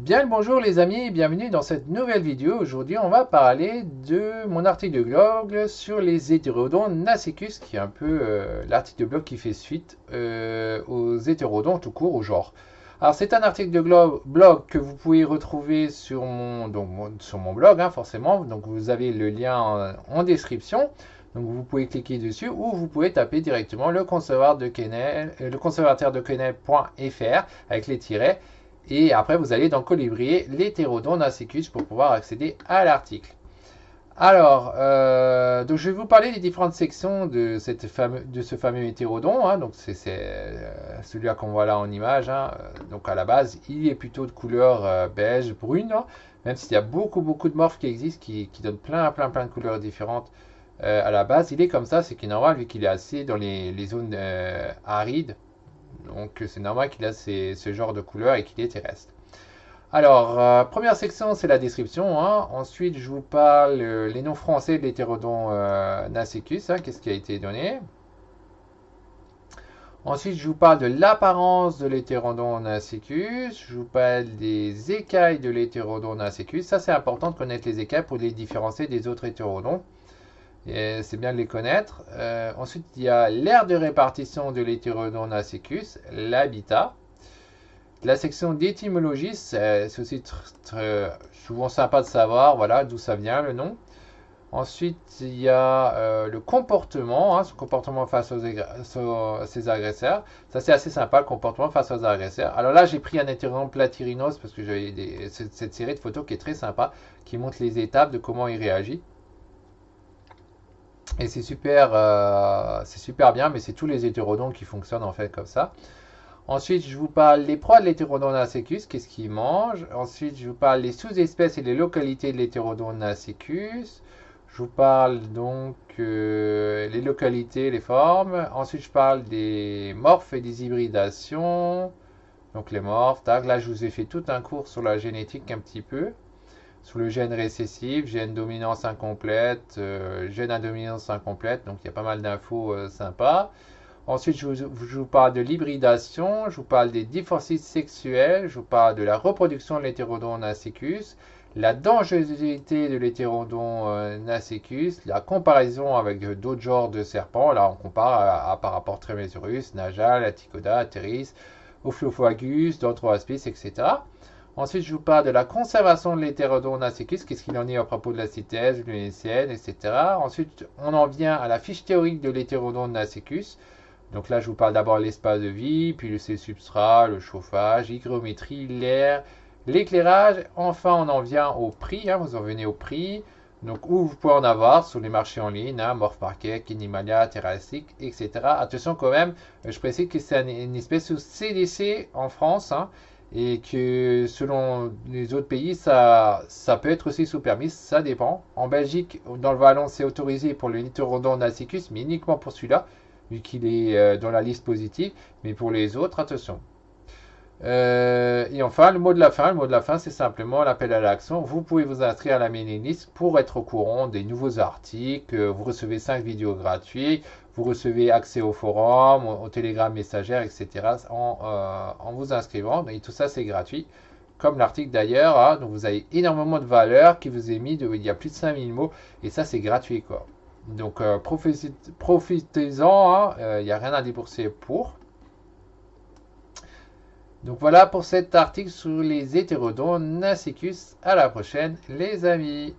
Bien le bonjour les amis, bienvenue dans cette nouvelle vidéo. Aujourd'hui on va parler de mon article de blog sur les hétérodons Nacecus, qui est un peu l'article de blog qui fait suite aux hétérodons tout court, au genre. Alors c'est un article de blog que vous pouvez retrouver sur sur mon blog, hein, forcément. Donc vous avez le lien en description. Donc vous pouvez cliquer dessus ou vous pouvez taper directement le conservateur de Quesnel.fr avec les tirets. Et après, vous allez dans Colibri, l'hétérodon Nacecus pour pouvoir accéder à l'article. Alors, donc je vais vous parler des différentes sections de ce fameux hétérodon. Hein. Donc, c'est celui-là qu'on voit là en image. Hein. Donc, à la base, il est plutôt de couleur beige, brune. Hein. Même s'il y a beaucoup de morphes qui existent qui donnent plein de couleurs différentes à la base. Il est comme ça, c'est qui est normal vu qu'il est assez dans les zones arides. Donc c'est normal qu'il a ce genre de couleur et qu'il est terrestre. Alors, première section, c'est la description. Hein. Ensuite, je vous parle les noms français de l'hétérodon Nacecus, hein, qu'est-ce qui a été donné. Ensuite, je vous parle de l'apparence de l'hétérodon Nacecus. Je vous parle des écailles de l'hétérodon Nacecus. Ça, c'est important de connaître les écailles pour les différencier des autres hétérodons. C'est bien de les connaître. Ensuite, il y a l'aire de répartition de l'hétérodon Nacecus, l'habitat. La section d'étymologie, c'est aussi souvent sympa de savoir voilà, d'où ça vient le nom. Ensuite, il y a le comportement, hein, son comportement face aux ses agresseurs. Ça, c'est assez sympa, le comportement face aux agresseurs. Alors là, j'ai pris un hétérodon Platyrrhinos parce que j'ai cette série de photos qui est très sympa, qui montre les étapes de comment il réagit. Et c'est super bien, mais c'est tous les hétérodons qui fonctionnent en fait comme ça. Ensuite, je vous parle des proies de l'hétérodon Nacecus, qu'est-ce qu'il mange. Ensuite, je vous parle des sous-espèces et les localités de l'hétérodon Nacecus. Je vous parle donc les localités, les formes. Ensuite, je parle des morphes et des hybridations. Donc les morphes, tac. Là, je vous ai fait tout un cours sur la génétique un petit peu. Sur le gène récessif, gène dominance incomplète, gène à dominance incomplète. Donc il y a pas mal d'infos sympas. Ensuite, je vous parle de l'hybridation, je vous parle des differences sexuelles, je vous parle de la reproduction de l'hétérodon Nacecus, la dangerosité de l'hétérodon Nacecus, la comparaison avec d'autres genres de serpents. Là, on compare par rapport à Tremesurus, Najal, Aticoda, Ateris, Ophiophagus, Dendroaspis, etc. Ensuite, je vous parle de la conservation de l'hétérodon Nacecus, qu'est-ce qu'il en est à propos de la cythèse, de l'UNICN, etc. Ensuite, on en vient à la fiche théorique de l'hétérodon Nacecus. Donc là, je vous parle d'abord de l'espace de vie, puis ses substrats, le chauffage, l'hygrométrie, l'air, l'éclairage. Enfin, on en vient au prix, hein, vous en venez au prix. Donc, où vous pouvez en avoir sur les marchés en ligne, hein, Morph Market, Kinimalia, Terrastic, etc. Attention quand même, je précise que c'est une espèce sous CDC en France, hein, et que selon les autres pays, ça peut être aussi sous permis, ça dépend. En Belgique, dans le Vallon, c'est autorisé pour le Hétérodon Nacecus, mais uniquement pour celui-là vu qu'il est dans la liste positive, mais pour les autres, attention. Et enfin, le mot de la fin, c'est simplement l'appel à l'action. Vous pouvez vous inscrire à la mailing list pour être au courant des nouveaux articles. Vous recevez 5 vidéos gratuites, vous recevez accès au forum, au Telegram messagère, etc. en vous inscrivant. Et tout ça, c'est gratuit. Comme l'article d'ailleurs, hein, donc vous avez énormément de valeur qui vous est mis, il y a plus de 5000 mots, et ça, c'est gratuit, quoi. Donc profitez-en, il n'y a rien à débourser pour. Donc voilà pour cet article sur les hétérodons Nacecus. À la prochaine les amis.